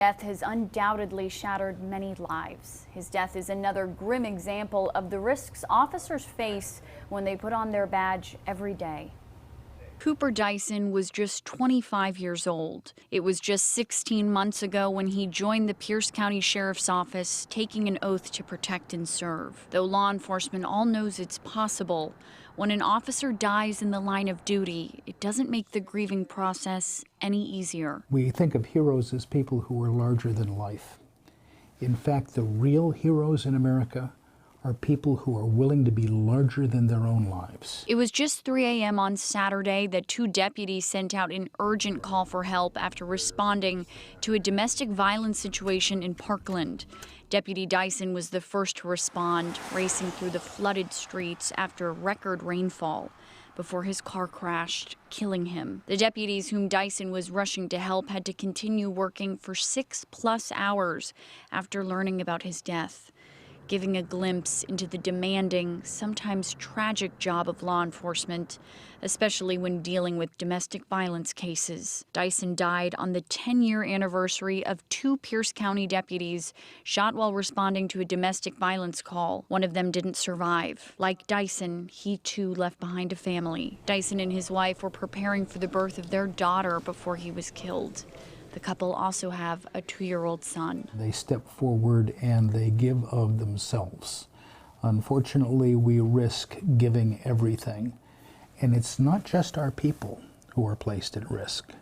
Death has undoubtedly shattered many lives. His death is another grim example of the risks officers face when they put on their badge every day. Cooper Dyson was just 25 years old. It was just 16 months ago when he joined the Pierce County Sheriff's Office, taking an oath to protect and serve. Though law enforcement all knows it's possible, when an officer dies in the line of duty, it doesn't make the grieving process any easier. We think of heroes as people who are larger than life. In fact, the real heroes in America are people who are willing to be larger than their own lives. It was just 3 a.m. on Saturday that two deputies sent out an urgent call for help after responding to a domestic violence situation in Parkland. Deputy Dyson was the first to respond, racing through the flooded streets after record rainfall before his car crashed, killing him. The deputies whom Dyson was rushing to help had to continue working for 6+ hours after learning about his death, giving a glimpse into the demanding, sometimes tragic job of law enforcement, especially when dealing with domestic violence cases. Dyson died on the 10-year anniversary of two Pierce County deputies shot while responding to a domestic violence call. One of them didn't survive. Like Dyson, he too left behind a family. Dyson and his wife were preparing for the birth of their daughter before he was killed. The couple also have a 2-year-old son. They step forward and they give of themselves. Unfortunately, we risk giving everything. And it's not just our people who are placed at risk.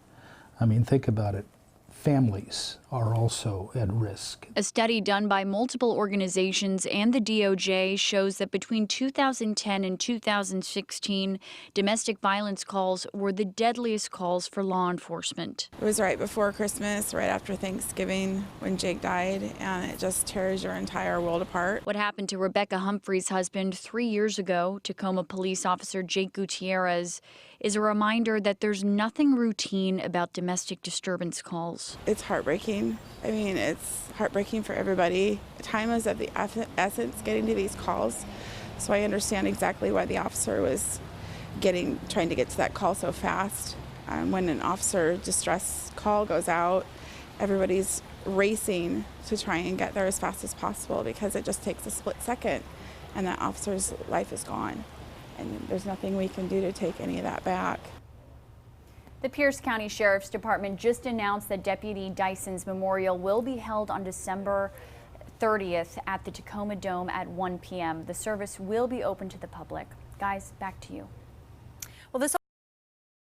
I mean, think about it. Families are also at risk. A study done by multiple organizations and the DOJ shows that between 2010 and 2016, domestic violence calls were the deadliest calls for law enforcement. It was right before Christmas, right after Thanksgiving, when Jake died, and it just tears your entire world apart. What happened to Rebecca Humphrey's husband 3 years ago, Tacoma police officer Jake Gutierrez, is a reminder that there's nothing routine about domestic disturbance calls. It's heartbreaking. I mean, it's heartbreaking for everybody. Time is of the essence getting to these calls, so I understand exactly why the officer was trying to get to that call so fast. When an officer distress call goes out, everybody's racing to try and get there as fast as possible because it just takes a split second and that officer's life is gone. And there's nothing we can do to take any of that back. The Pierce County Sheriff's Department just announced that Deputy Dyson's memorial will be held on December 30th at the Tacoma Dome at 1 p.m. The service will be open to the public. Guys, back to you.